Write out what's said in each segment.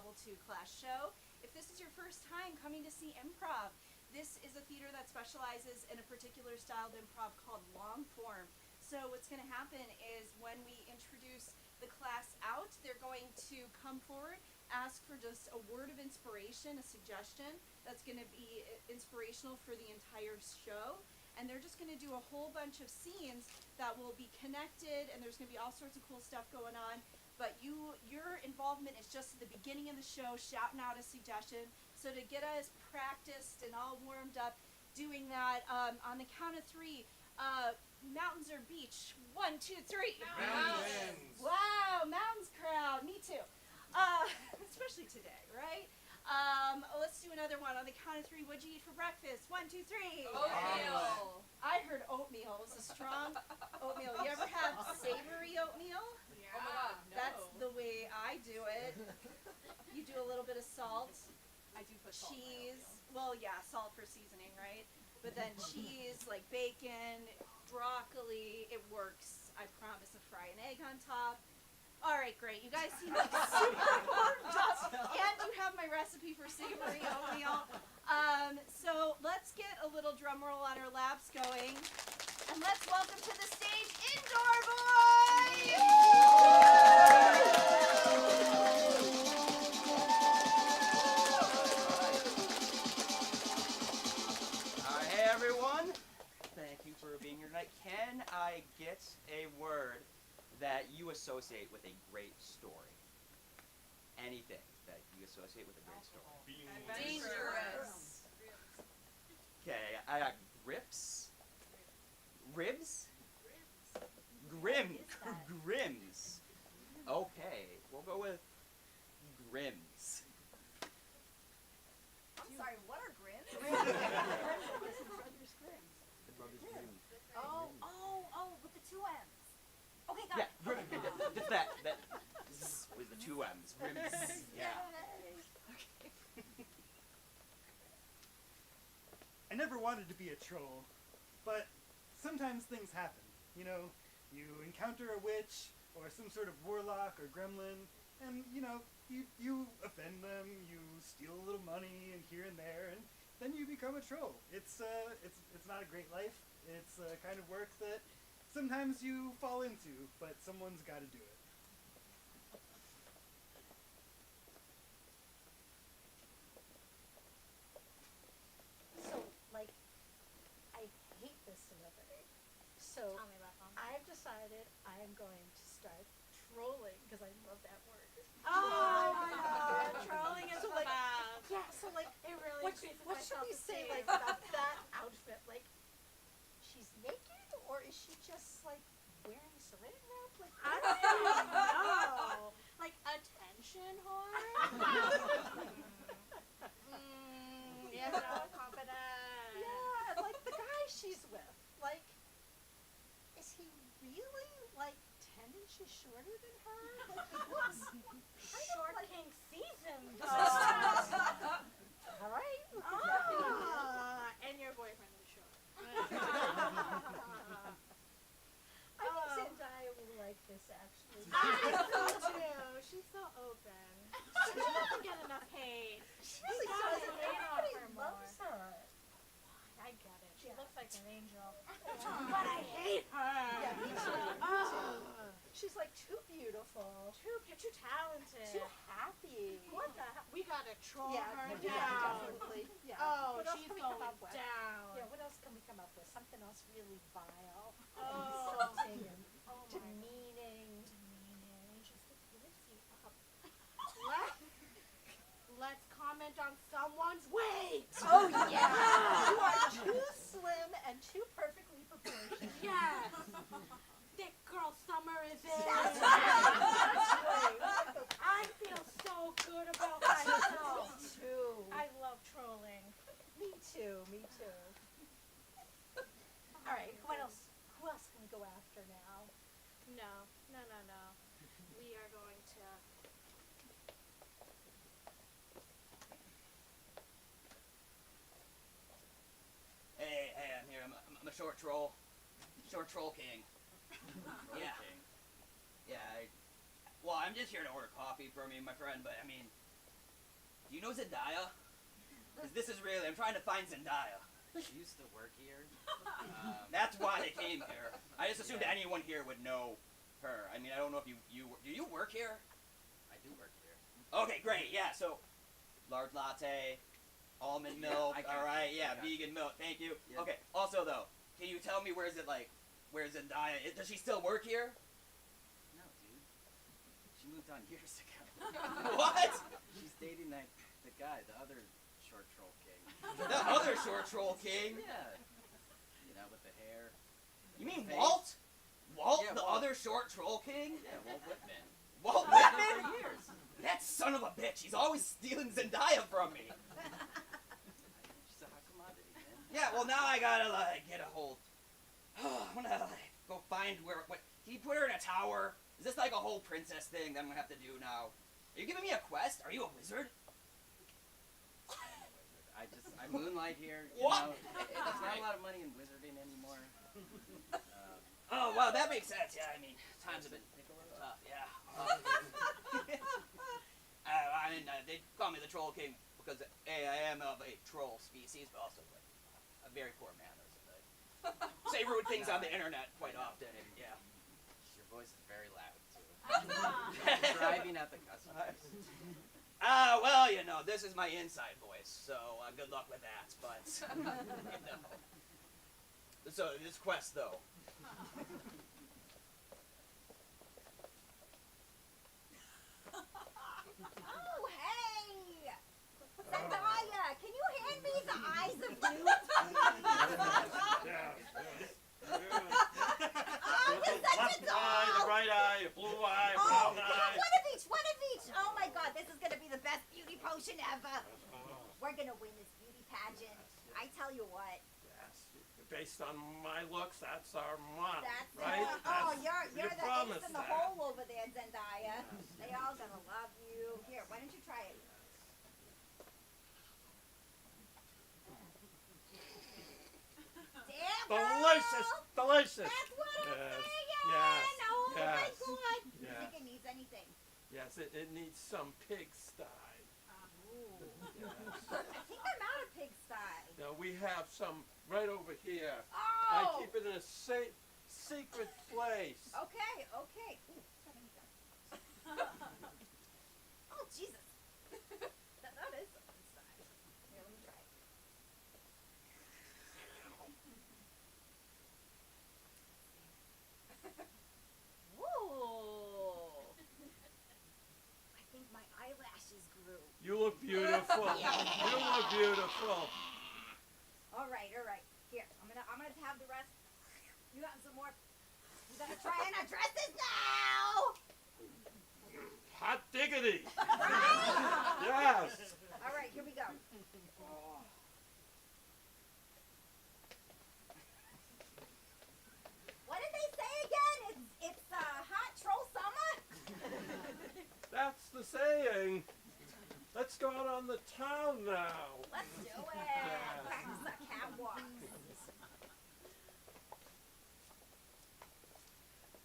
level 2 class show. If this is your first time coming to see improv, this is a theater that specializes in a particular style of improv called long form. So what's going to happen is when we introduce the class out, they're going to come forward, ask for just a word of inspiration, a suggestion that's going to be inspirational for the entire show. And they're just going to do a whole bunch of scenes that will be connected, and there's going to be all sorts of cool stuff going on. But your involvement is just at the beginning of the show, shouting out a suggestion. So to get us practiced and all warmed up doing that, on the count of 3, mountains or beach? 1, 2, 3. Mountains. Wow, mountains crowd. Me too. Especially today, right? Let's do another one. On the count of 3, what'd you eat for breakfast? 1, 2, 3. Oatmeal. I heard oatmeal. It was a strong oatmeal. You ever have savory oatmeal? Oh my God, no. That's the way I do it. You do a little bit of salt, I do put salt in my cheese. oatmeal. Well, yeah, salt for seasoning, right? But then cheese, like bacon, broccoli. It works. I promise. A fry an egg on top. All right, great. You guys seem like super warmed up, and you have my recipe for savory oatmeal. So let's get a little drum roll on our laps going, and let's welcome to the stage Indoor Boys. Hey everyone, thank you for being here tonight. Can I get a word that you associate with a great story? Anything that you associate with a great story. Dangerous. Okay, I got grips, ribs, grim, grims. Okay, we'll go with grims. I'm sorry, what are grins? The brothers Grimm. Oh, with the 2 M's. Okay, got Yeah, it. Grimm, just that z with the 2 M's. Grims. Yeah. I never wanted to be a troll, but sometimes things happen. You know, you encounter a witch or some sort of warlock or gremlin, and you offend them, you steal a little money and here and there, and then you become a troll. It's not a great life. It's a kind of work that sometimes you fall into, but someone's got to do it. So, like, I hate this celebrity. So, Tell me about them. I've decided I'm going to start trolling because I love that word. Oh my God, trolling is So, the like, best. Yeah, so like, It really what increases what my should we say self-esteem. like about that outfit? Like, she's naked or is she just like wearing saran wrap? Like, I don't know. Like attention whore? You know, confident. yeah, and like the guy she's with, like, is he really like 10 inches shorter than her? Like, he looks Short King season. all right. And your boyfriend is short. I think Zendaya will like this actually. I so too. She's so open. She doesn't get enough hate. She really Gotta doesn't. hate on Everybody her loves more. her. I get it. She Yeah. looks like an angel. But I hate her. Yeah, me too. Oh. She's like too beautiful, Too talented. too happy. What the hell? We gotta troll Yeah, her yeah, down. definitely. Yeah. Oh, what else she's can we going come up with? down. Yeah, what else can we come up with? Something else really vile, Oh. insulting, and Oh my demeaning. Demeaning. Just to piss you up. Let's comment on someone's weight. Oh yeah, you are too slim and too perfectly proportioned. Yes. Thick girl summer is in. That's right. I feel so good about myself. Me too. I love trolling. Me too. Me too. All right. What else? Who else can we go after now? No. We are going to. Hey, I'm here. I'm a short troll. Short troll king. Yeah. Well, I'm just here to order coffee for me and my friend, but I mean, Do you know Zendaya? 'Cause this is really, I'm trying to find Zendaya. She used to work here. That's why I came here. I just assumed Yeah. anyone here would know her. I mean, I don't know if you do you work here? I do work here. Okay, great. Yeah, so large latte, almond milk. I got All right, you, yeah, I got you. vegan milk. Thank you. Yeah. Okay. Also, though, can you tell me where Zendaya is? Does she still work here? No, dude. She moved on years ago. What? She's dating the guy, the other short troll king. The other short troll king. Yeah. You know, with the hair. You mean Face. Walt? Walt, Yeah, the Walt. other short troll king? Yeah, Walt Whitman. Walt I've known him Whitman? for years. That son of a bitch. He's always stealing Zendaya from me. She's a hot commodity, man. Yeah, well now I gotta get a hold. I'm gonna go find what? Can you put her in a tower? Is this like a whole princess thing that I'm gonna have to do now? Are you giving me a quest? Are you a wizard? I moonlight here. You What? know, there's not a lot of money in wizarding anymore. Oh wow, that makes sense. Yeah, I mean times have been tough. Yeah. I mean they call me the Troll King because A, I am of a troll species, but also like a very poor manners and I say rude things on the internet quite often. And yeah. Your voice is very loud too. Driving at the customers. Well, you know, this is my inside voice, so good luck with that, but, you know. So, this quest, though. Oh, hey! Zendaya, can you hand me the eyes of Newt? Oh, you're such a Left doll! eye, the right eye, a blue eye, a Oh, brown come on, eye. one of each, one of each. Oh my God, this is gonna be the best beauty potion ever. We're gonna win this beauty pageant. I tell you what. Yes. Based on my looks, that's our model, That's right? it. Oh, That's- you're you the ace promised in the that. hole over there, Zendaya. They all gonna love you. Here, why don't you try it? Damn, Delicious, girl. delicious. That's what I'm Yes, saying. yes, Oh my yes, God. You yes. think it needs anything? Yes, it needs some pigsty. Ooh. Yes. I think I'm out of pigsty. Now we have some right over here. Oh. I keep it in a safe, secret place. Okay, okay. Ooh, oh, Jesus. that is some pigsty. Here, let me try it. Whoa. I think my eyelashes grew. You look beautiful. You look beautiful. All right. Here, I'm gonna have the rest. You got some more. You gotta try and address this now. Hot diggity. Right? Yes. All right, here we go. What did they say again? It's hot troll summer. That's the saying. Let's go out on the town now. Let's do it. Yeah. Practice our catwalks.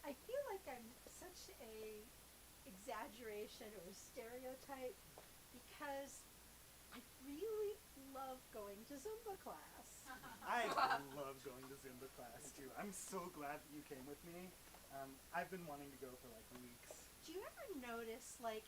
I feel like I'm such a exaggeration or stereotype because I really love going to Zumba class. I love going to Zumba class too. I'm so glad that you came with me. I've been wanting to go for like weeks. Do you ever notice, like,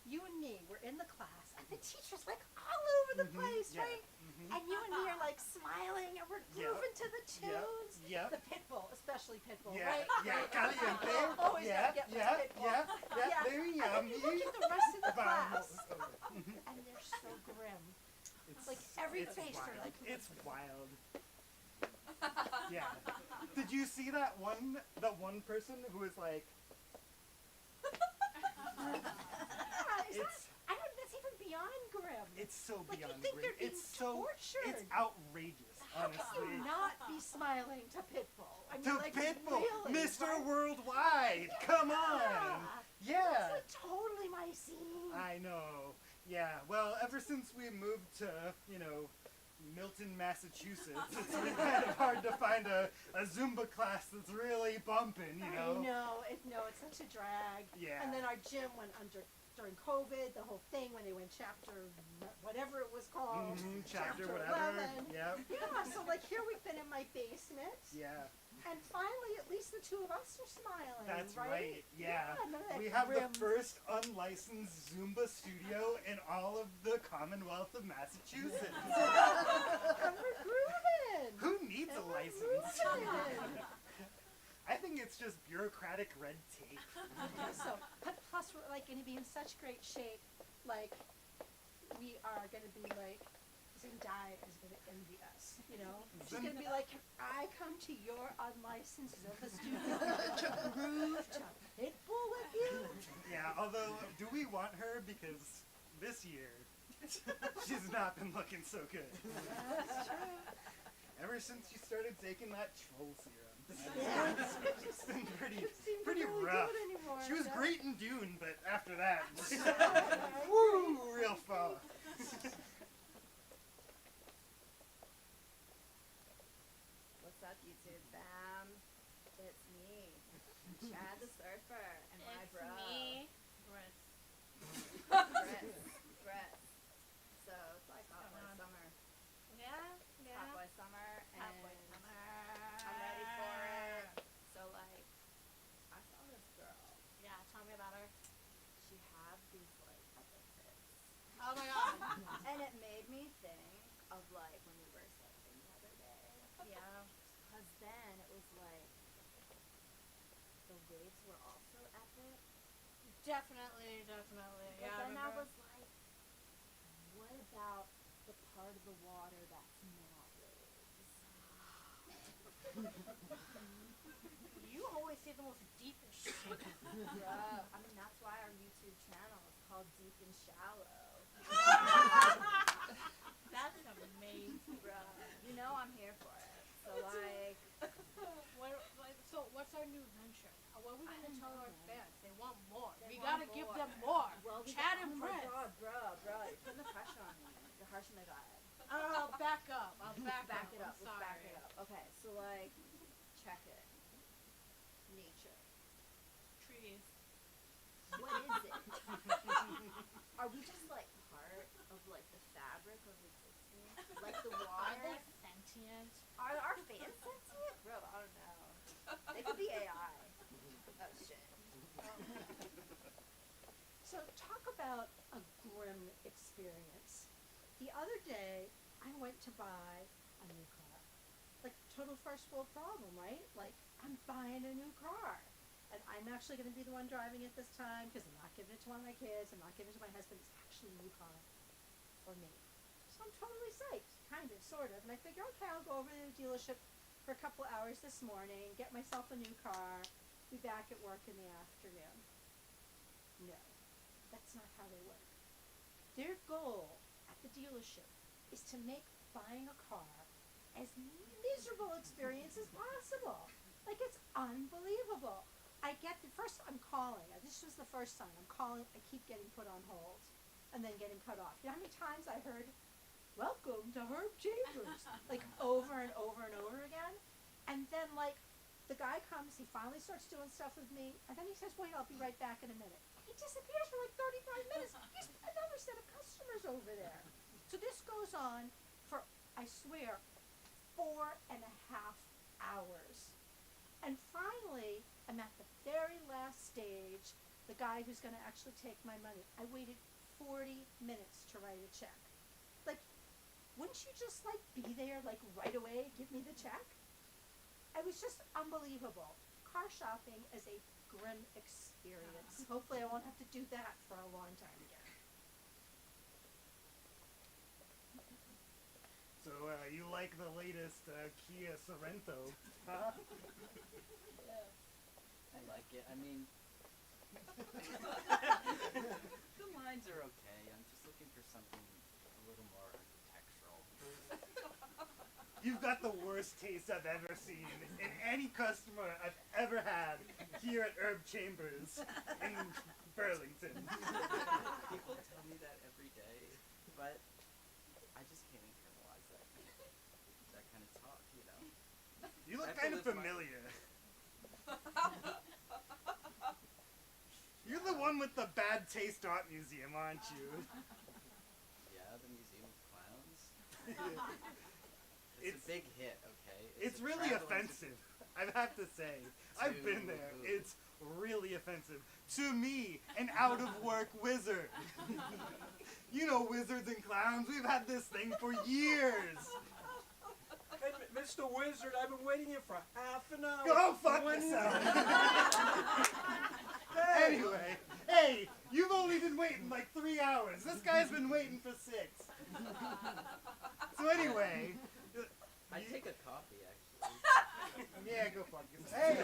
you and me, we're in the class, and the teacher's like all over the place, yeah. right? And you and me are like smiling, and we're Yep. grooving to the tunes. Yep. The Pitbull, especially Pitbull, Yeah, right? yeah, Right. caliente. Always Yeah, gotta get my yeah, Pitbull. yeah, yeah, Yeah. very And then you yummy. look at the rest of the class, Vamos. and they're so grim. It's, Like, every it's face, they're wild. like- It's wild. Yeah. Did you see the one person who was like, Yeah, is It's- that, I don't. That's even beyond grim. it's so Like, you beyond think grim. they're being It's so, tortured. it's outrageous, How can honestly. you not be smiling to Pitbull? I mean, To like, Pitbull, really, Mr. right? Worldwide, come on. Yeah. Yeah. It's like totally my scene. I know. Yeah. Well, ever since we moved to, Milton, Massachusetts, it's been kind of hard to find a Zumba class that's really bumping, you know? I know. It's such a drag. Yeah. And then our gym went under during COVID, the whole thing when they went in chapter whatever it was called. Chapter whatever. 11. Yep. Yeah, so like here we've been in my basement, Yeah. and finally at least the two of us are smiling. That's right. right. Yeah. none of that We have grim- the first unlicensed Zumba studio in all of the Commonwealth of Massachusetts. and we're grooving. Who needs a And we're license? moving. I think it's just bureaucratic red tape. So, but plus we're like going to be in such great shape. Like, we are going to be like, Zendaya is going to envy us. You know, she's going to be like, can I come to your unlicensed Zumba studio to groove to pitbull with you? Yeah, although, do we want her? Because this year, she's not been looking so good. That's true. Ever since she started taking that troll serum. Yeah. It's been pretty It seemed pretty really rough. good anymore. She was Yeah. great in Dune, but after that, Right. woo, real fall. What's up, YouTube fam? It's me, Chad the Surfer, and my It's bro. me, Briss. Brett. So it's like hot boy on? summer. Yeah, yeah. Hot boy summer, and Hot boy summer. I'm ready for it. So like, I saw this girl. Yeah, tell me about her. She had these like epic tits, Oh my god. and it made me think of like when we were surfing the other day. Yeah. Cause then it was like the waves were also epic. Definitely. But Yeah, then I remember? was like, what about the part of the water that's not waves? You always see the most deepest shit. Bruh, I mean that's why our YouTube channel is called Deep and Shallow. That's amazing. Bruh, you know I'm here for it. So like, So what's our new venture? What are we gonna tell our fans? They want more. They We want gotta give more. them more. well, we Chad got, and oh my Briss. god, bruh, you're putting the pressure on me. You're harshing the god. I'll back up. I'll back it up. I'm Let's back sorry. it up. Okay, so like, check it. Nature. Trees. What is it? Are we just like part of like the fabric of existence? Like the Are they water? sentient? Are our fans sentient? Bro, I don't know. They could be AI. Oh shit. So talk about a grim experience. The other day, I went to buy a new car. Like, total first world problem, right? Like, I'm buying a new car. And I'm actually going to be the one driving it this time because I'm not giving it to one of my kids. I'm not giving it to my husband. It's actually a new car for me. So I'm totally psyched, kind of, sort of. And I figure, okay, I'll go over to the dealership for a couple hours this morning, get myself a new car, be back at work in the afternoon. No, that's not how they work. Their goal at the dealership is to make buying a car as miserable experience as possible. Like, it's unbelievable. I get the first, I'm calling. This was the first time I'm calling. I keep getting put on hold and then getting cut off. You know how many times I heard, "Welcome to Herb Chambers," like over and over and over again? And then, like, the guy comes, he finally starts doing stuff with me, and then he says, "Wait, I'll be right back in a minute." He disappears for like 35 minutes. He's another set of customers over there. So this goes on for, I swear, 4.5 hours. And finally, I'm at the very last stage, the guy who's going to actually take my money. I waited 40 minutes to write a check. Like, wouldn't you just, like, be there, like, right away, give me the check? It was just unbelievable. Car shopping is a grim experience. Hopefully I won't have to do that for a long time again. So, you like the latest Kia Sorento, huh? I like it. I mean, the lines are okay. I'm just looking for something a little more architectural. You've got the worst taste I've ever seen in any customer I've ever had here at Herb Chambers in Burlington. People tell me that every day, but I just can't internalize that kind of talk, you know? You look I have to kind of live my- familiar. You're the one with the bad taste art museum, aren't you? the Museum of Clowns? It's- a big hit, okay? It's a really traveling- offensive. I have to say. I've been there. who? It's really offensive. To me, an out of work wizard. You know, wizards and clowns, we've had this thing for years. Hey, Mr. Wizard, I've been waiting here for half an hour. Go fuck When is- yourself. Hey! Anyway, hey, you've only been waiting like 3 hours. This guy's been waiting for 6. So anyway, I'd take a coffee, actually. yeah, go fuck yourself. Hey.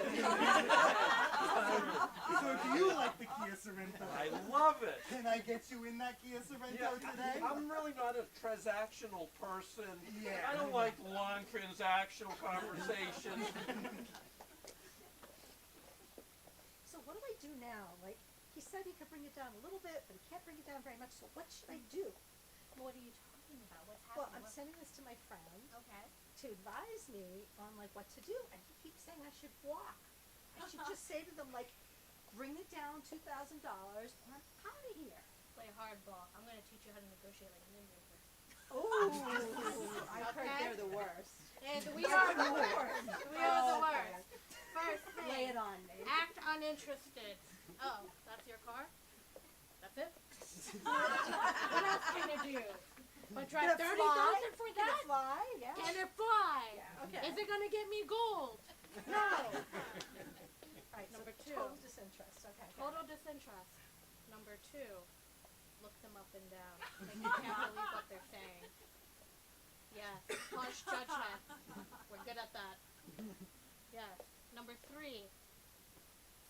So do you like the Kia Sorrento? I love it. Can I get you in that Kia Sorrento today? I'm really not a transactional person. Yeah. I don't like long transactional conversations. So what do I do now? Like, he said he could bring it down a little bit, but he can't bring it down very much. So what should I do? What are you talking about? What's Well, happening? I'm sending this to my friend Okay. to advise me on like what to do, and he keeps saying I should walk. I should just say to them like, bring it down $2,000, or I'm out of here. Play hardball. I'm gonna teach you how to negotiate like an Indian first. Oh, I've heard Okay. they're the worst. And we are the worst. We are the Oh, worst. First thing. Lay it on me. Act uninterested. Oh, that's your car? That's it? What else can it do? But drive Can it fly? 30,000 for Can that? it fly? Yeah. Can it fly? Yeah, okay. Is it gonna get me gold? No. Alright, Number so 2. total disinterest. Okay. Total disinterest. Number 2. Look them up and down. Like you can't believe what they're saying. Yes. Harsh judgment. We're good at that. Yes. Number 3.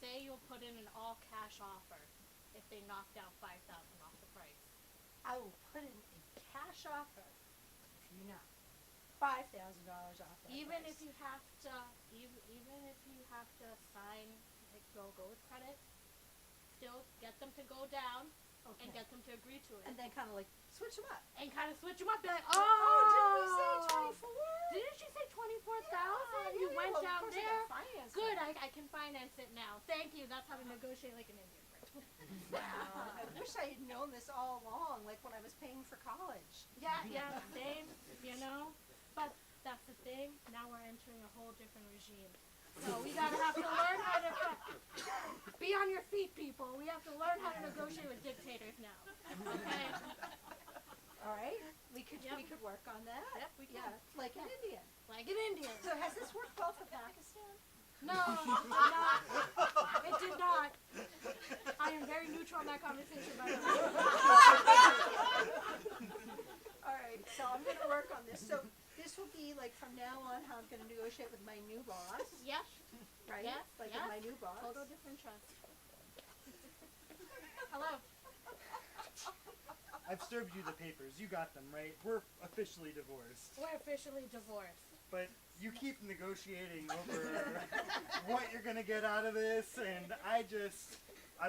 Say you'll put in an all cash offer if they knock down 5,000 off the price. I will put in a cash offer if you know $5,000 off. That Even price. if you have to, even if you have to sign, like go with credit, still get them to go down okay. and get them to agree to it, and then kind of like switch them up. and kind of switch them up. Be like, Oh, didn't we say 24? Didn't you say 24,000? Yeah, You went well, of down course I there. gotta finance Good, that. I can finance it now. Thank you. That's how to negotiate like an Indian person. Wow, I wish I had known this all along, like when I was paying for college. Yeah, same. You know, but that's the thing. Now we're entering a whole different regime. So we gotta have to learn how to be on your feet, people. We have to learn how to negotiate with dictators now. Okay? All right, we could Yep. work on that. Yep, we can. Yeah, like an Indian. Like an Indian. So has this worked well for Pakistan? No, it did not. It did not. I am very neutral in that conversation, by the way. All right, so I'm gonna work on this. So this will be like from now on how I'm gonna negotiate with my new boss, Yes. right? Yes, Like yes. with my new boss. Total different trust. Hello. I've served you the papers. You got them, right? We're officially divorced. We're officially divorced. But you keep negotiating over what you're gonna get out of this, and I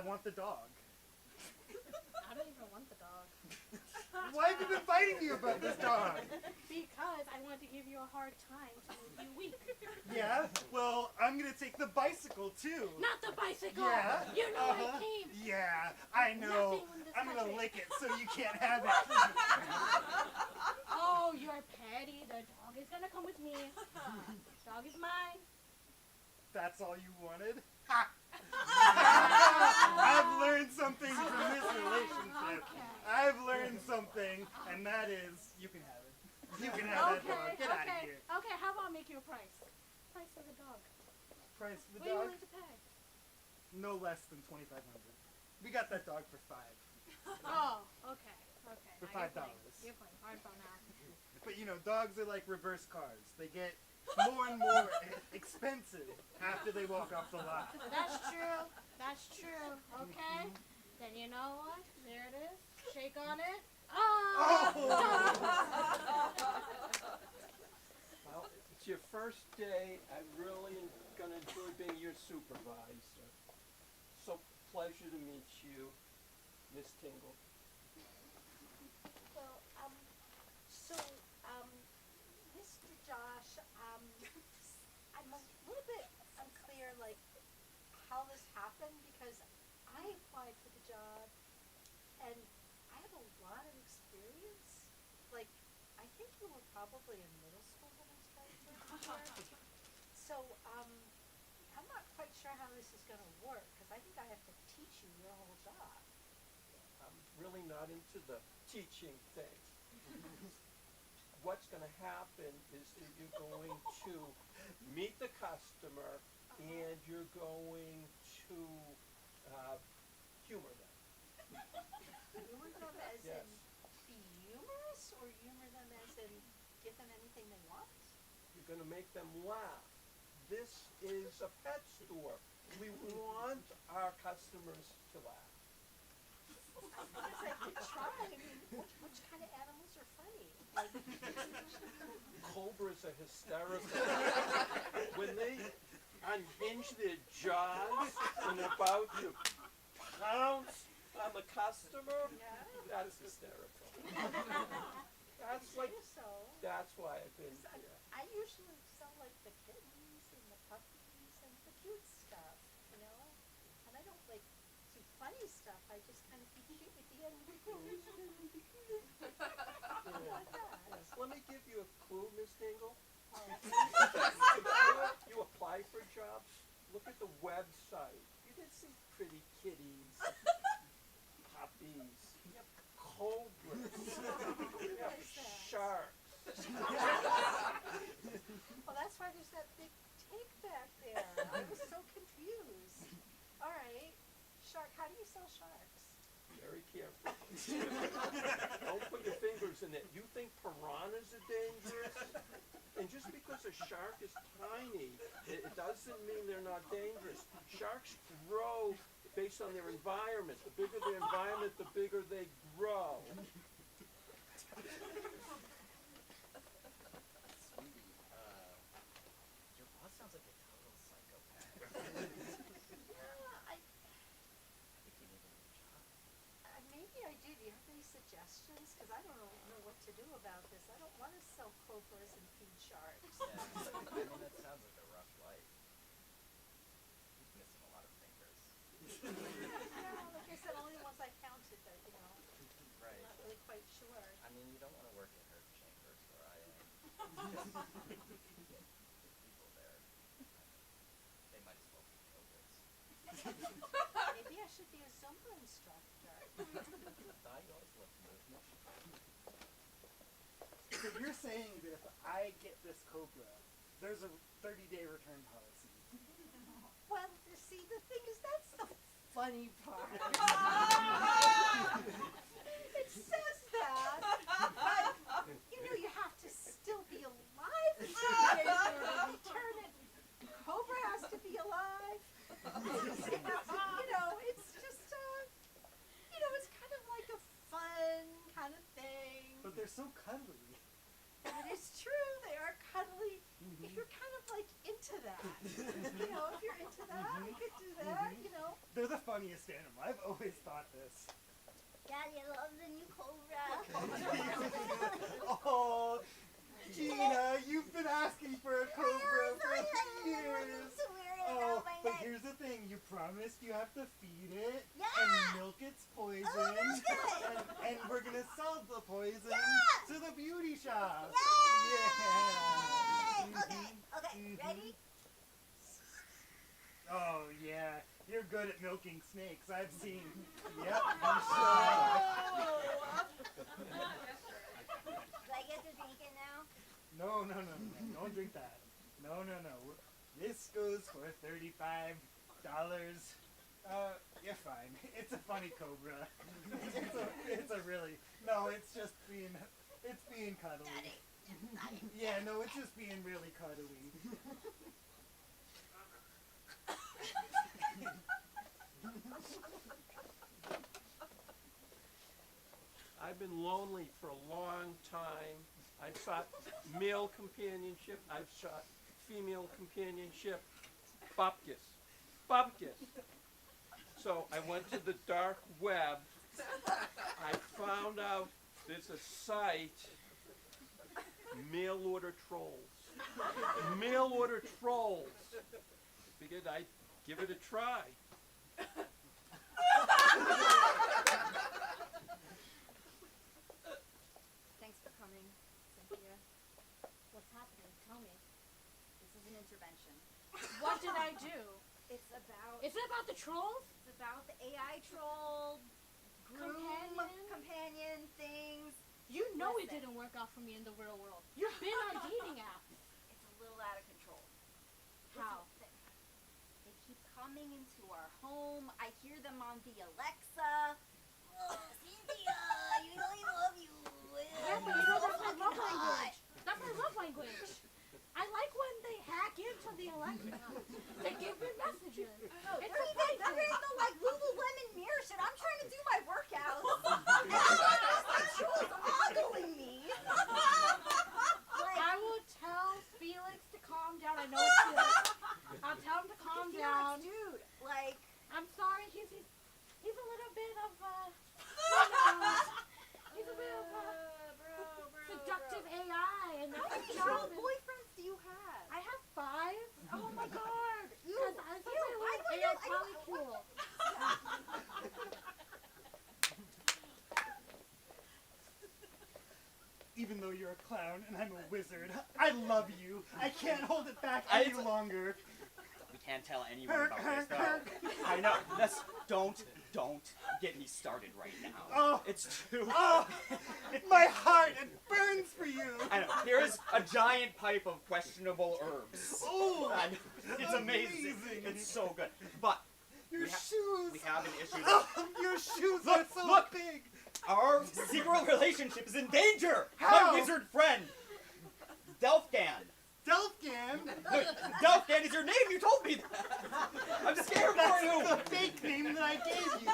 want the dog. I don't even want the dog. Why have you been fighting me about this dog? Because I wanted to give you a hard time to make you weak. Yeah? Well, I'm gonna take the bicycle too. Not the bicycle! Yeah? You know Uh-huh. I came! Yeah, I know. Nothing in this I'm gonna country. lick it so you can't have it. Oh, you're petty. The dog is gonna come with me. Dog is mine. That's all you wanted? Ha! I've learned something from this relationship. Okay. I've learned something, and that is, you can have it. You can have that dog. Get out of here. Okay, how about I make you a price? Price for the dog. Price of What the are you dog? willing to pay? No less than 2,500. We got that dog for 5. Oh, okay. Okay. For now $5. You're playing hardball now. But you know, dogs are like reverse cars. They get more and more expensive after they walk off the lot. That's true. That's true. Okay. Then you know what? There it is. Shake on it. Oh! Well, it's your first day. I'm really gonna enjoy being your supervisor. So pleasure to meet you, Miss Tingle. Well, Mr. Josh, I'm a little bit unclear, like, how this happened, because I applied for the job, and I have a lot of experience, probably in middle school when I started working here. So, I'm not quite sure how this is gonna work, cause I think I have to teach you your whole job. I'm really not into the teaching thing. What's gonna happen is that you're going to meet the customer and you're going to humor them. Humor them as Yes. in be humorous, or humor them as in give them anything they want? You're gonna make them laugh. This is a pet store. We want our customers to laugh. I guess I could try. I mean, which kind of animals are funny? Like, Cobras are hysterical. When they unhinge their jaws and are about to pounce on the customer, yeah. that's hysterical. That's I like, guess so. that's why I've been 'Cause here. I usually sell like the kittens and the puppies and the cute stuff, you know? And I don't like do funny stuff. I just kind of be cute with the animals. Like that. Yes. Let me give you a clue, Miss Dingle. Oh, Before you apply for jobs, look at the website. You're gonna see pretty kitties, puppies, cobras, what is that? sharks. Oh, that's why there's that big tank back there. I was so confused. All right, shark. How do you sell sharks? Very careful. Don't put your fingers in it. You think piranhas are dangerous? And just because a shark is tiny, it doesn't mean they're not dangerous. Sharks grow based on their environment. The bigger the environment, the bigger they grow. Sweetie, your boss sounds like a total psychopath. Yeah, I think you need a new job. maybe I do. Do you have any suggestions? Because I don't really know what to do about this. I don't want to sell cobras and feed sharks. Yeah, I mean, that sounds like a rough life. He's missing a lot of fingers. Yeah, like I said, only the ones I counted, but you know, Right. I'm not really quite sure. I mean, you don't want to work at her chambers where I am. The people there, they might as well be cobras. Maybe I should be a Zumba instructor. Thought you always loved movement. So you're saying that if I get this cobra, there's a 30-day return policy. Well, you see, the thing is, that's the funny part. It says that, but you know, you have to still be alive for 30 days in order to return it. Cobra has to be alive. You know, it's just, you know, it's kind of like a fun kind of thing. But they're so cuddly. It is true, they are cuddly. If you're kind of like into that, you know, if you're into that, you could do that, you know. They're the funniest animal. I've always thought this. Daddy, I love the new cobra. Oh, Gina, you've been asking for a cobra for years. Oh, but here's the thing. You promised you have to feed it Yeah. and milk its poison. milk it. And we're going to sell the poison to the beauty shop. Yay! Yeah. Okay, ready? Oh, yeah. You're good at milking snakes. I've seen. Yep. You Do I get to drink it now? No. Don't drink that. No. This goes for $35. You're fine. It's a funny cobra. It's a really, no, it's just being cuddly. Yeah, no, it's just being really cuddly. I've been lonely for a long time. I've sought male companionship. I've sought female companionship. Bupkis. So I went to the dark web. I found out there's a site, mail order trolls. Mail order trolls. Figured I'd give it a try. Thanks for coming, Cynthia. intervention. What did I do? It's about Is it about the trolls? it's about the AI troll groom companion things. You know it Listen. didn't work out for me in the real world. You've been on dating apps. It's a little out of control. How? They keep coming into our home. I hear them on the Alexa. Oh, Cynthia, you know I love you. Yeah, but you know that's my love language. That's my love language. I like when they hack into the Alexa. They give me messages. No, It's there surprising. ain't no like Lululemon mirror shit. I'm trying to do my workouts. And the troll's ogling me. Like, I will tell Felix to calm down. I know it's Felix. I'll tell him to calm Felix, down. dude, like, I'm sorry. He's a little bit of he's a bit of seductive AI, and how that's many his troll job. is- boyfriends do you have? I have 5. Oh my god. Because I think Ew, I why love do I AI know- I don't- polycule. Even though you're a clown and I'm a wizard, I love you. I can't hold it back I- any longer. We can't tell anyone about this, though. I know. Don't get me started right now. Oh. It's too. Oh, my heart, it burns for you. I know. Here's a giant pipe of questionable herbs. Oh, I know. It's amazing. It's so good. But your we ha- shoes. we have an issue. Oh, your shoes are so look. big. Our secret relationship is in danger. How? My wizard friend, Delphgan. Delphgan. Look, Delphgan is your name. You told me that. I'm scared That's for you. the fake name that I gave you,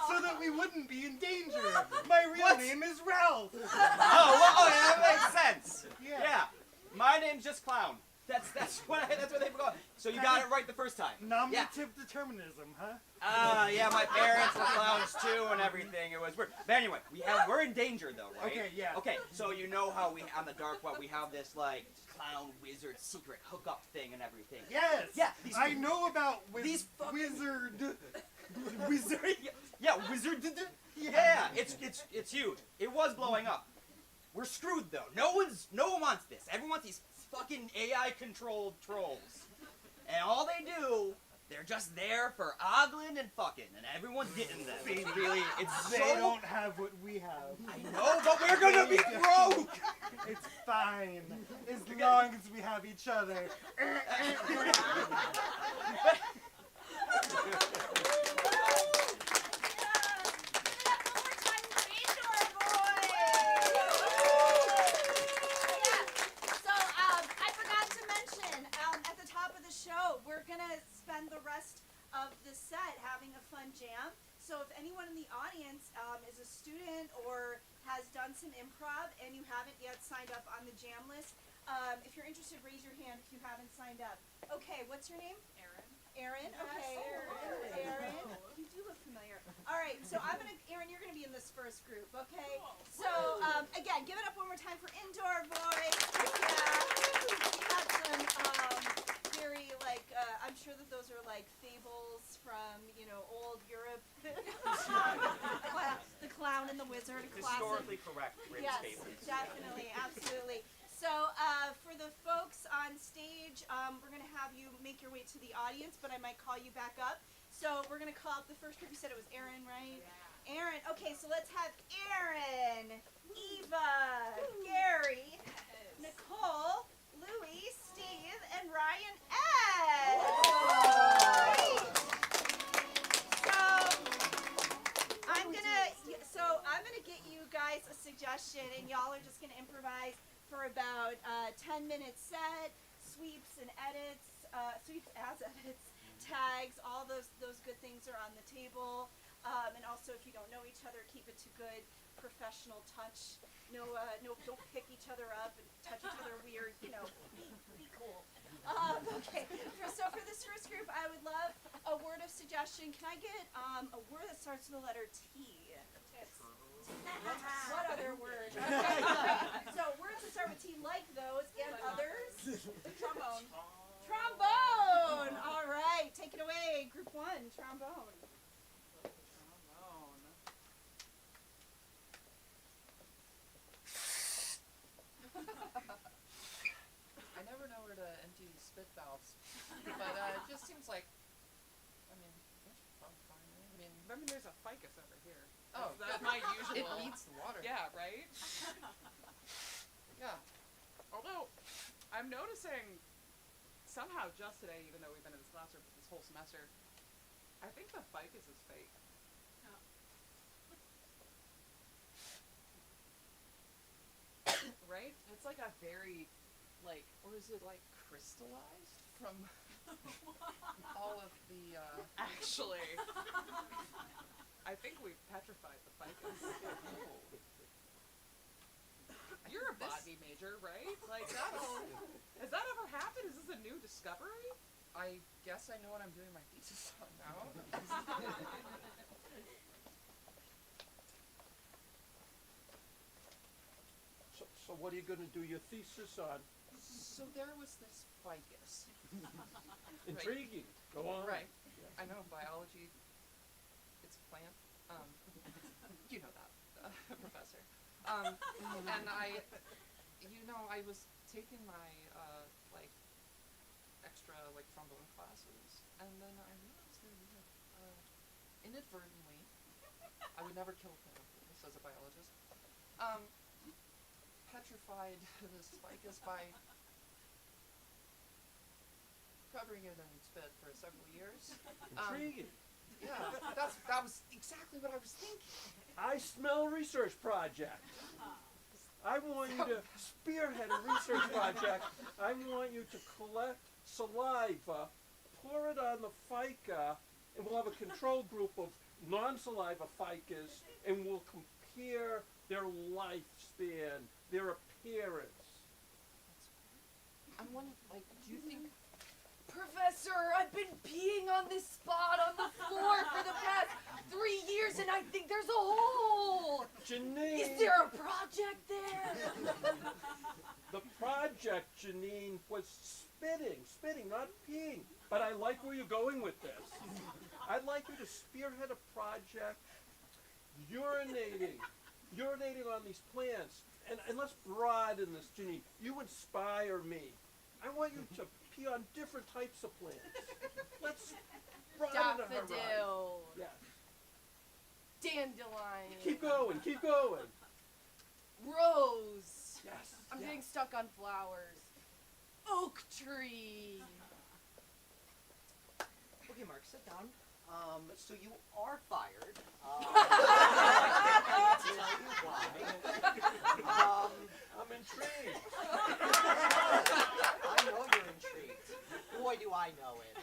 so that we wouldn't be in danger. My real What? name is Ralph. Oh, well, yeah, that makes sense. Yeah. Yeah. My name's just Clown. That's what they forgot. So you got it right the first time. Nominative determinism, huh? Yeah, my parents were clowns too and everything. It was weird. But anyway, we're in danger though, right? Okay, yeah. Okay, so you know how we on the dark web we have this like clown wizard secret hookup thing and everything. Yes. Yeah, I know about these fucking- wizard. Wizard. Yeah, wizard. Yeah, it's huge. It was blowing up. We're screwed though. No one wants this. Everyone wants these fucking AI controlled trolls. And all they do, they're just there for ogling and fucking, and everyone's getting them. It's really, it's They so. don't have what we have. I know, but we're gonna be broke. It's fine, as long as we have each other. I forgot to mention, at the top of the show, we're gonna spend the rest of the set having a fun jam. So if anyone in the audience is a student or has done some improv and you haven't yet signed up on the jam list, if you're interested, raise your hand if you haven't signed up. Okay, what's your name? Erin, okay. Erin. You do look familiar. All right, so Erin, you're gonna be in this first group, okay? So again, give it up one more time for Indoor Boys. Yeah, we have some very I'm sure that those are like fables from old Europe. The Clown and the Wizard, a classic. Historically correct, British Yes, fables. definitely, absolutely. So for the folks on stage, we're going to have you make your way to the audience, but I might call you back up. So we're going to call up the first group. You said it was Erin, right? Yeah. Erin. Okay, so let's have Erin, Eva, Gary, Nicole, Louie, Steve, and Ryan Ed. So I'm gonna get you guys a suggestion, and y'all are just gonna improvise for about 10-minute set, sweeps and edits, sweeps as edits, tags, all those good things are on the table. And also, if you don't know each other, keep it to good professional touch. No, don't pick each other up and touch each other weird. Be cool. Okay. So for this first group, I would love a word of suggestion. Can I get a word that starts with the letter T? What other word? Okay. So words that start with T, like those, and others. Trombone. Trombone. All right. Take it away. Group 1, trombone. I never know where to empty spit valves seems like, I mean, that's probably fine, right? I mean, There's a ficus over here. oh, That's good. my usual. It needs the water. Yeah, right? Yeah. Although, I'm noticing somehow just today, even though we've been in this classroom this whole semester, I think the ficus is fake. Right? It's like a very, like, Or is it like crystallized from all of the, actually, I think we've petrified the ficus. You're a This- botany major, right? Like, that'll, has that ever happened? Is this a new discovery? I guess I know what I'm doing my thesis on now. So what are you gonna do your thesis on? So there was this ficus. Intriguing. Go on. Right. I know biology. It's a plant. You know that, Professor. And I, I was taking my like extra like trombone classes, and then I realized that inadvertently, I would never kill this as a biologist. Petrified this ficus by covering it in spit for several years. Intriguing. Yeah, that was exactly what I was thinking. I smell a research project. I want you to spearhead a research project. I want you to collect saliva, pour it on the fica, and we'll have a control group of non-saliva ficas, and we'll compare their lifespan, their appearance. I'm wondering, like, do you think Professor, I've been peeing on this spot on the floor for the past 3 years and I think there's a hole! Janine! Is there a project there? The project, Janine, was spitting, not peeing. But I like where you're going with this. I'd like you to spearhead a project urinating on these plants. And let's broaden this, Janine. You inspire me. I want you to pee on different types of plants. Let's broaden the horizon. Daffodil. Yes. Dandelion. Keep going. Rose. Yes. I'm yes. getting stuck on flowers. Oak tree. Okay, Mark, sit down. So you are fired. To tell you why. I'm intrigued. I know you're intrigued. Boy, do I know it.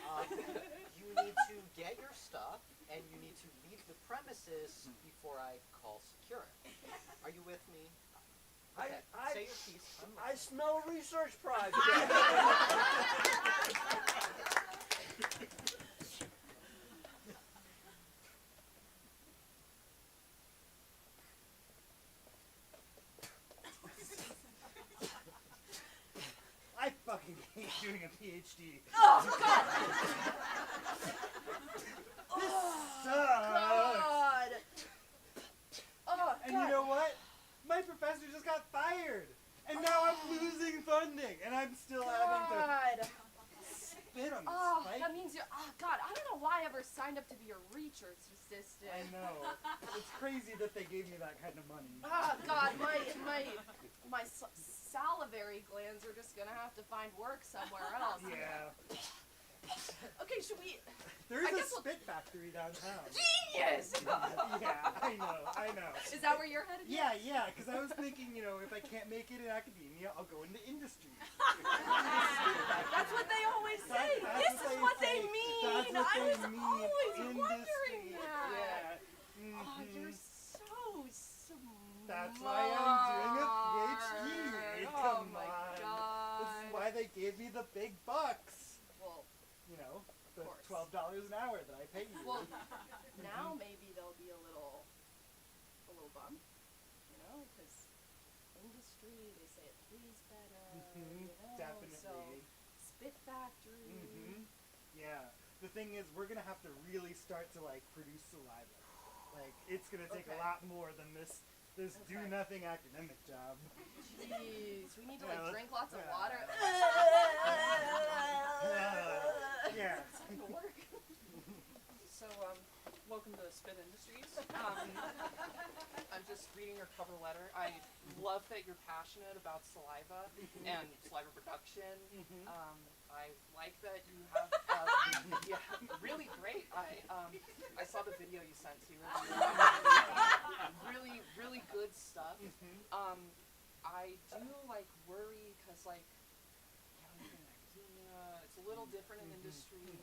You need to get your stuff, and you need to leave the premises before I call security. Are you with me? Okay, say your piece. I smell a research project. I fucking hate doing a PhD. Oh, God! This sucks. God! Oh, And God. you know what? My professor just got fired. And now I'm losing funding. And I'm still having to God! spit on the Oh, spike. that means you're. Oh, God, I don't know why I ever signed up to be a research assistant. I know. It's crazy that they gave me that kind of money. Oh, God, my salivary glands are just gonna have to find work somewhere else. Yeah. Okay, should we? There I is a guess we'll- spit factory downtown. Genius! Yeah, I know. Is that where you're headed? Yeah, because I was thinking, if I can't make it in academia, I'll go into industry. That's what they always say. This is what they mean. That's what I they was mean. always Industry. wondering that. Yeah. Oh, you're Mhm. so smart. That's why I'm doing a PhD. Oh Come my on. God. This is why they gave me the big bucks. Well, The course. $12 an hour that I pay you. well, now maybe there'll be a little bump, because industry, they say it pays better, Definitely. So spit factory. Yeah. The thing is, we're gonna have to really start to produce saliva. It's gonna take a lot more than this do nothing academic job. Jeez, we need to Yeah, drink lots of water. Yeah. So, welcome to Spit Industries. I'm just reading your cover letter. I love that you're passionate about saliva and saliva production. I like that you have, yeah, really great. I saw the video you sent too. Really, really good stuff. I do like worry because like, you know, in academia, it's a little different in industry.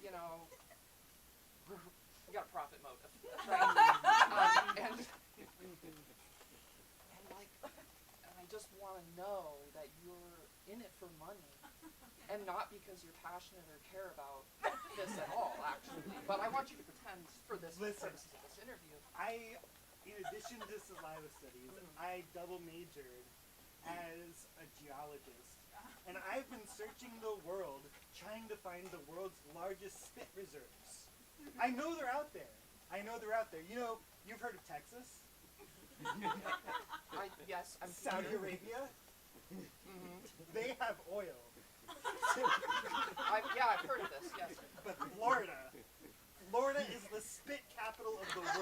You know, we got a profit motive, right? And like, and I just want to know that you're in it for money, and not because you're passionate or care about this at all, actually. But I want you to pretend for this Listen. purposes of this interview. In addition to saliva studies, I double majored as a geologist. And I've been searching the world, trying to find the world's largest spit reserves. I know they're out there. You know, you've heard of Texas? Yes, I'm Saudi familiar. Arabia? They have oil. I've heard of this, yes. But Florida is the spit capital of the world.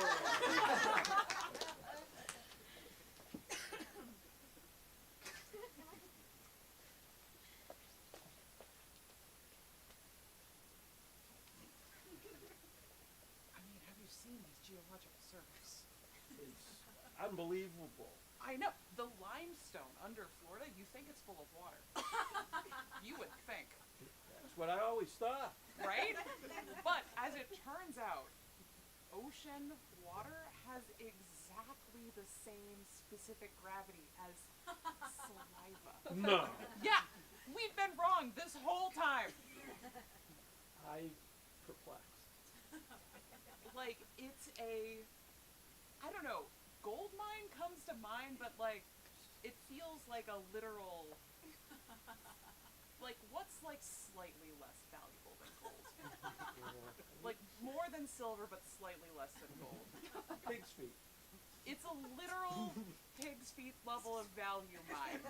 I mean, have you seen these geological surveys? It's unbelievable. I know. The limestone under Florida, you think it's full of water. You would think, That's what I always thought. right? But as it turns out, ocean water has exactly the same specific gravity as saliva. No. Yeah, we've been wrong this whole time. I perplexed. Like, it's I don't know, gold mine comes to mind, but like, it feels like a literal, like, what's like slightly less valuable than gold? Like, more than silver, but slightly less than gold. Pig's feet. It's a literal pig's feet level of value mine.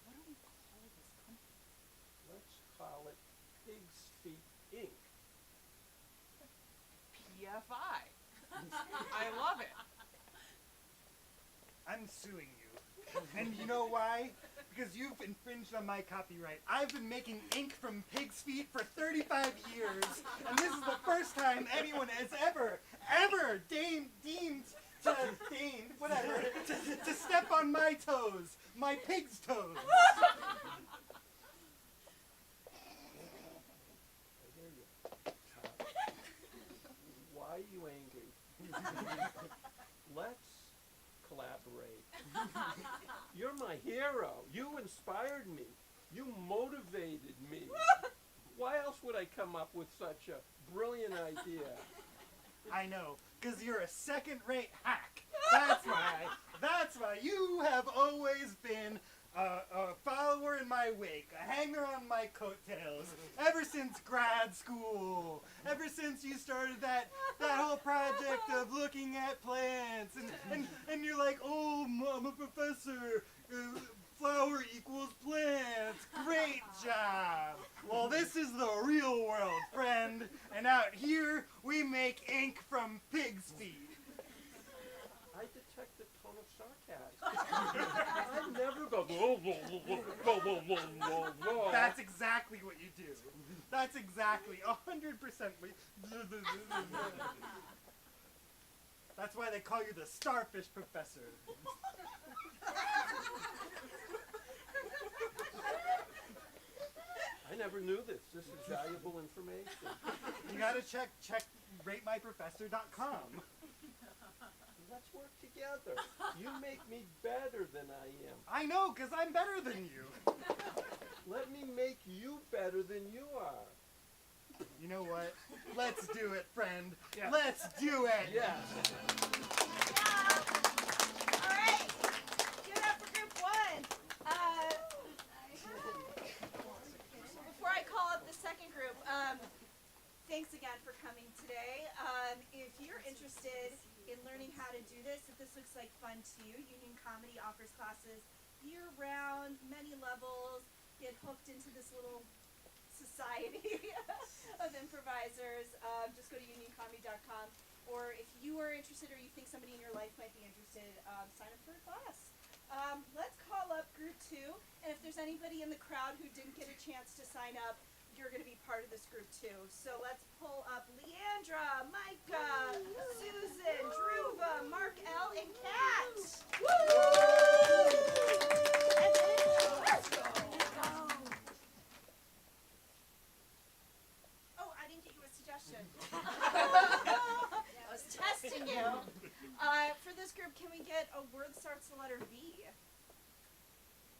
What do we call this company? Let's call it Pig's Feet Inc. PFI. I love it. I'm suing you. And you know why? Because you've infringed on my copyright. I've been making ink from pig's feet for 35 years, and this is the first time anyone has ever deigned to step on my toes, my pig's toes. I hear you. Why are you angry? Let's collaborate. You're my hero. You inspired me. You motivated me. Why else would I come up with such a brilliant idea? I know, because you're a second-rate hack. That's why. You have always been a follower in my wake, a hanger on my coattails, ever since grad school, ever since you started that whole project of looking at plants, and you're like, oh, I'm a professor, flower equals plants, great job. Well, this is the real world, friend, and out here, we make ink from pig's feet. I detect a tone of sarcasm. I never go, whoa, whoa, whoa, whoa, whoa, whoa, whoa, whoa, whoa. That's exactly what you do. That's exactly 100% what That's why they call you the starfish professor. I never knew this. This is valuable information. You gotta check ratemyprofessor.com. Let's work together. You make me better than I am. I know, because I'm better than you. Let me make you better than you are. You know what? Let's do it, friend. Yeah. Let's do it. Yes. All right, give it up for group one. Before I call up the second group, thanks again for coming today. If you're interested in learning how to do this, if this looks like fun to you, Union Comedy offers classes year-round, many levels. Get hooked into this little Society of Improvisers. Just go to unioncomedy.com. Or if you are interested or you think somebody in your life might be interested, sign up for a class. Let's call up group 2. And if there's anybody in the crowd who didn't get a chance to sign up, you're going to be part of this group too. So let's pull up Leandra, Micah, Susan, Druva, Mark L, and Kat. Oh, I didn't get you a suggestion. I was testing you. For this group, can we get a word that starts with the letter V?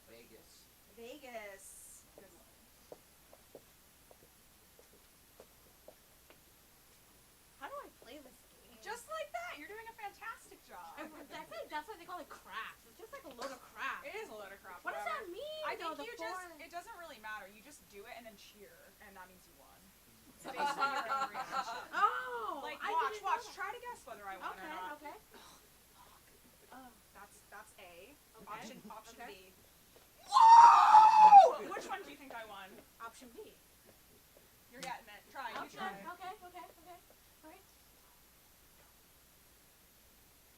Vegas. Vegas. Good one. How do I play this game? Just like that. You're doing a fantastic job. I think that's why they call it craps. It's just like a load of crap. It is a load of crap. What does whatever. that mean? I think though, you the just, foreign- it doesn't really matter. You just do it and then cheer, and that means you won. It's based on your own reaction. Oh! Like, I watch, didn't know watch. that. Try to guess whether I won Okay, or not. okay. That's A. Okay. Option Okay. B. Whoa! Which one do you think I won? Option B. You're getting it. Try. You Okay, try. okay. Alright.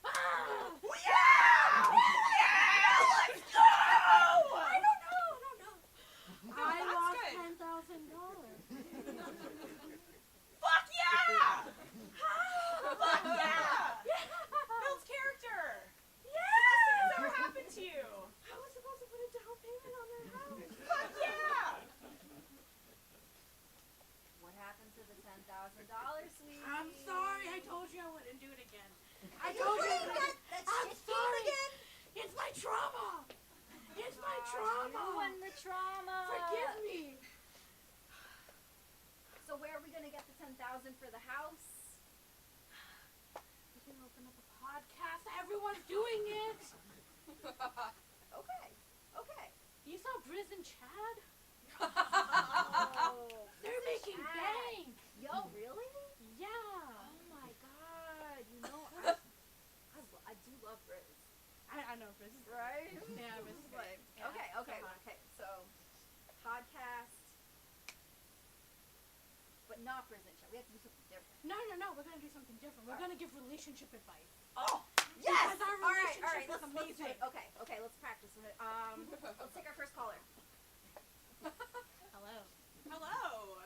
Ah! Yeah! Let's go! I don't know. I that's lost good. $10,000. Fuck yeah! Fuck yeah! Builds character. That's ever happened to you. I was supposed to put a down payment on their house. Fuck yeah! What happened to the $10,000, sweetie? I'm sorry. I told you I wouldn't do it again. I Are you told you. playing that I'm shit game sorry. again? It's my trauma. It's my trauma. Ruin the trauma. Forgive me. So where are we gonna get the $10,000 for the house? We can open up a podcast. Everyone's doing it. Okay. You saw Briz and Chad? Oh, They're making Chad. bank. Yo, really? Yeah. Oh my God! You know, I do love Briz. I know Briz is Right? Yeah, Briz is Like, Yeah, okay. so hot. So, podcast, but not Briz and Chad. We have to do something different. No. We're gonna do something different. We're gonna give relationship advice. Oh, Yes! Our All right. relationship is Let's do amazing. it. Okay. Let's practice. Let's take our first caller. Hello. Hello.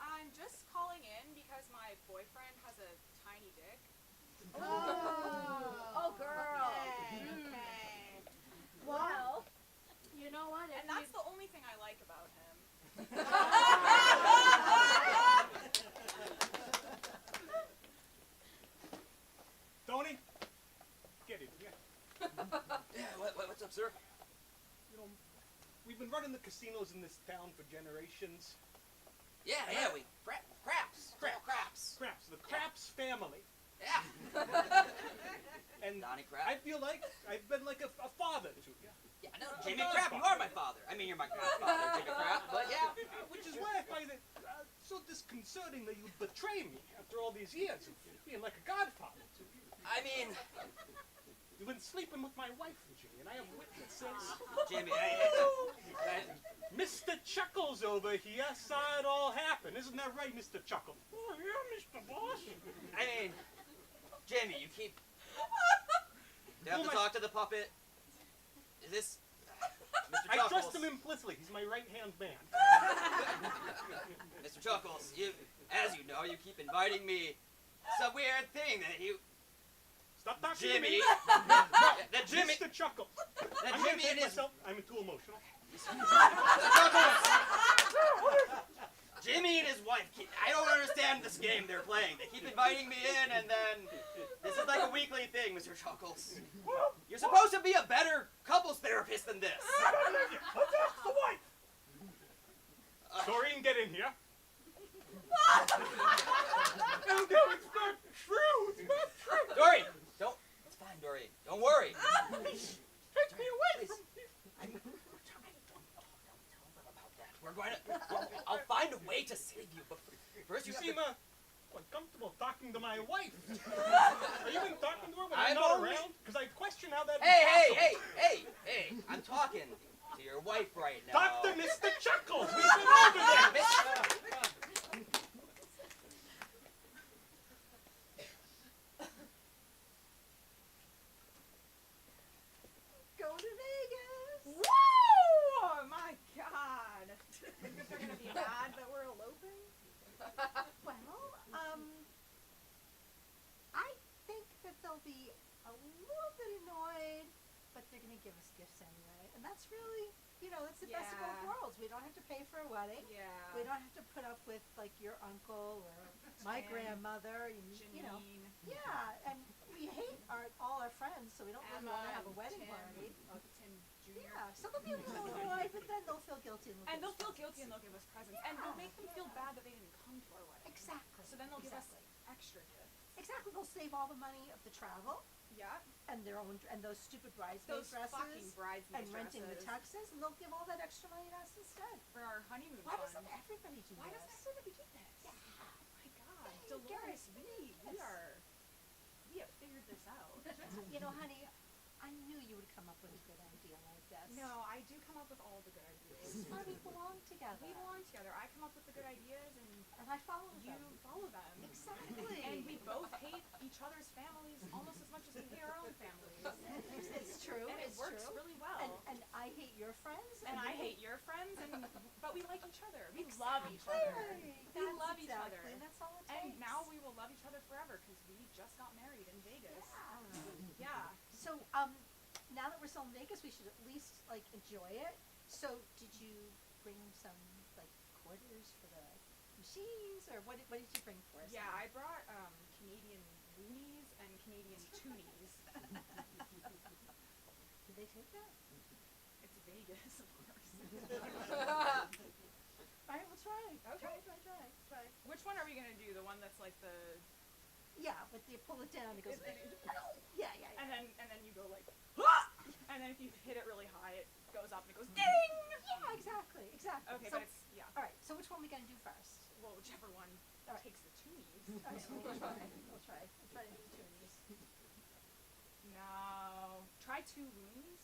I'm just calling in because my boyfriend has a tiny dick. Oh, girl. Okay. Well, You know what? And that's the only thing I like about him. Tony, get in here. Yeah, what's up, sir? You know, we've been running the casinos in this town for generations. Yeah, we craps. Craps, the Craps family. Yeah. And Donnie Crap. I feel like I've been like a father to you. Yeah, no, Jimmy Crap, you are my father. I mean, you're my grandfather, Jimmy Crap, but yeah. Which is why I find it so disconcerting that you betray me after all these years of being like a godfather to you. I mean, You've been sleeping with my wife, Jimmy, and I have witnesses. Jimmy, Mr. Chuckles over here saw it all happen. Isn't that right, Mr. Chuckles? Oh, yeah, Mr. Boss. I mean, Jimmy, you keep... Do you have Who to am I- talk to the puppet? Is this... Mr. I Chuckles? trust him implicitly. He's my right-hand man. Mr. Chuckles, as you know, you keep inviting me some weird thing that you... Stop talking Jimmy! to me. That Jimmy... Mr. Chuckles. That I'm gonna Jimmy take and his... myself. I'm too emotional. Jimmy and his wife keep... I don't understand this game they're playing. They keep inviting me in, and then... This is like a weekly thing, Mr. Chuckles. You're supposed to be a better couples therapist than this. Let's ask the wife. Doreen, get in here. No, it's not true. It's not true. Doreen, don't... It's fine, Doreen. Don't worry. Take me away from this. Don't tell them about that. We're going to... I'll find a way to save you, but first You you seem have to... uncomfortable talking to my wife. Are you even talking to her when I'm I'm not only- around? Because I question how that. Hey! I'm talking to your wife right now. Talk to Mr. Chuckles. We've been over there. that's really, you know, it's the best of both Yeah. worlds. We don't have to pay for a wedding. Yeah. We don't have to put up with like your uncle or my And grandmother. You know, Janine. yeah, and we hate all our friends, so we don't really Emma want to have a and wedding Tim. party. Tim Jr. Yeah, so they'll be a little annoyed, but then they'll feel guilty and And they'll give feel us guilty and presents. they'll give us presents. And we'll make them feel Yeah. bad that they didn't come to our wedding. Exactly. So then they'll give us Exactly. extra gifts. Exactly. They'll save all the money of the travel Yeah. and their own and those stupid bridesmaid Those dresses fucking bridesmaid and renting the dresses. tuxes, and they'll give all that extra money to us instead. For our honeymoon Why fund. doesn't everybody do Why this? doesn't everybody do this? Yeah. Oh my god. Hey, Dolores, Garrett, we have figured this out. You know, honey, I knew you would come up with a good idea like this. No, I do come up with all the good This is ideas. why we belong together. We belong together. I come up with the good ideas and And I follow you them. follow them. Exactly. And we both hate each other's families almost as much as we hate our own families. It's true. And it it's works true. really well. And I hate your friends. And I you hate your friends, but we like each other. We love each other. Exactly. We That's love each other. exactly. That's all it takes. And now we will love each other forever because we just got married in Vegas. Yeah. Yeah. So, now that we're still in Vegas, we should at least like enjoy it. So, did you bring some like quarters for the machines, or what did you bring for us? Yeah, I brought Canadian loonies and Canadian toonies. Did they take that? It's Vegas, of course. All right, we'll try. Okay. Try. Which one are we gonna do? The one that's like the Yeah, but you pull it down, it goes. Yeah. and then you go like and then if you hit it really high, it goes up and it goes ding. Yeah, exactly. Okay, So, but it's yeah. all right. So, which one are we gonna do first? Well, whichever one All right. takes the toonies. All right, we'll try. We'll try to do two of these. No. Try 2 loonies.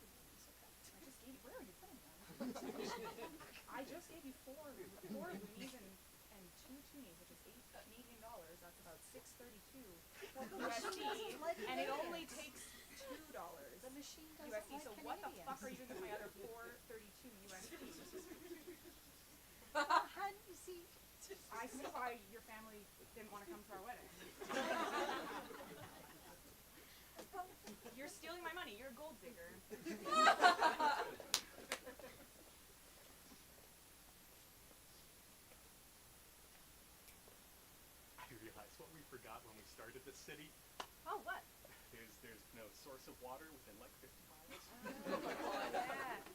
Okay. I just gave you. Where are you putting them? I just gave you four loonies and 2 toonies, which is $8 Canadian. That's about $6.32 USD, and it only takes $2 The machine doesn't USD. like So what the Canadians. fuck are you doing with my other $4.32 USD? How do you see? I see why your family didn't want to come to our wedding. You're stealing my money. You're a gold digger. I realized what we forgot when we started this city. Oh, what? There's no source of water within like 50 miles.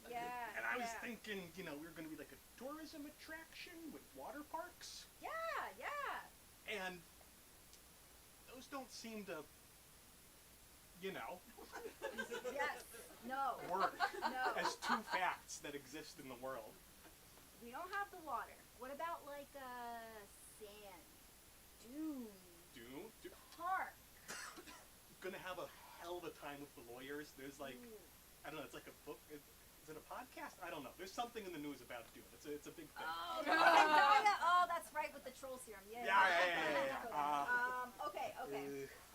Yeah. And I was thinking, we were going to be like a tourism attraction with water parks. Yeah. And those don't seem to, Yes. No. work No. as two facts that exist in the world. We don't have the water. What about like sand, dune, park? Gonna have a hell of a time with the lawyers. There's like, I don't know, it's like a book. Is it a podcast? I don't know. There's something in the news about Dune. It's a big thing. Oh, oh, that's right with the troll serum. Yeah.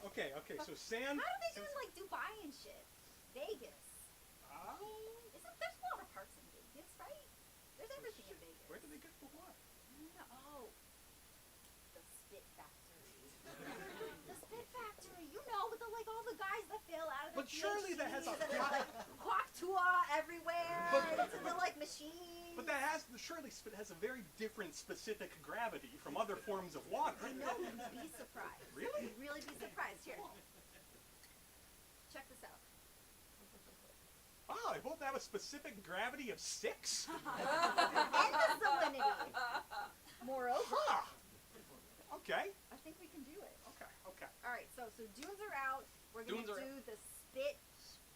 Okay. Okay, so sand. How do they do in like Dubai and shit? Vegas. There's water parks in Vegas, right? There's everything in Vegas. Where do they get the water? Oh, the Spit Factory. The Spit Factory. You know, with all the guys that fail out of their But surely that has a PhDs and there's like Quactua everywhere. It's in the machines. But that surely spit has a very different specific gravity from other forms of water. I know, you'd be surprised. Really? You'd really be surprised. Here. Check this out. Wow, they both have a specific gravity of 6? And the salinity. Moreover, Huh. Okay. I think we can do it. Okay. All right, so dunes are out. We're Dunes gonna are do the Spit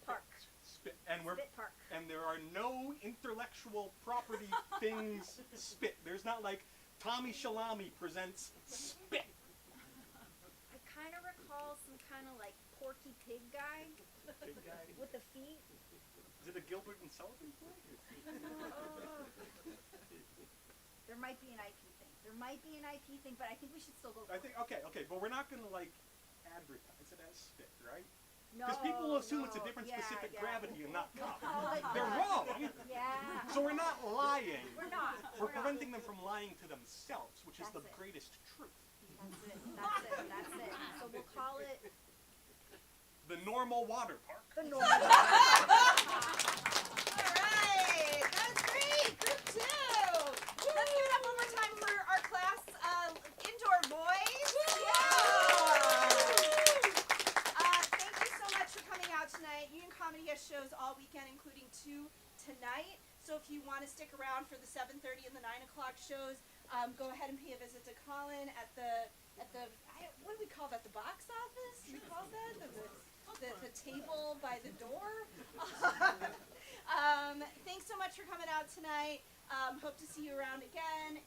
Park. Spit, Spit Park. and there are no intellectual property things spit. There's not like Tommy Shalami presents spit. I kind of recall some kind of like Porky Pig guy Big guy. with the feet. Is it a Gilbert and Sullivan play? There might be an IP thing. But I think we should still go. I think okay, but we're not gonna like advertise it as spit, right? No. Because people will assume it's a no, different yeah, specific yeah. gravity and not We'll common. call it They're that. wrong. Yeah. So we're not lying. We're not. We're preventing them from lying to themselves, which is the That's it. greatest truth. That's it. So we'll call it The normal water park. the normal. Union Comedy has shows all weekend, including 2 tonight. So if you want to stick around for the 7:30 and the 9 o'clock shows, go ahead and pay a visit to Colin at the what do we call that? The box office? Do we call that the table by the door? Thanks so much for coming out tonight. Hope to see you around again.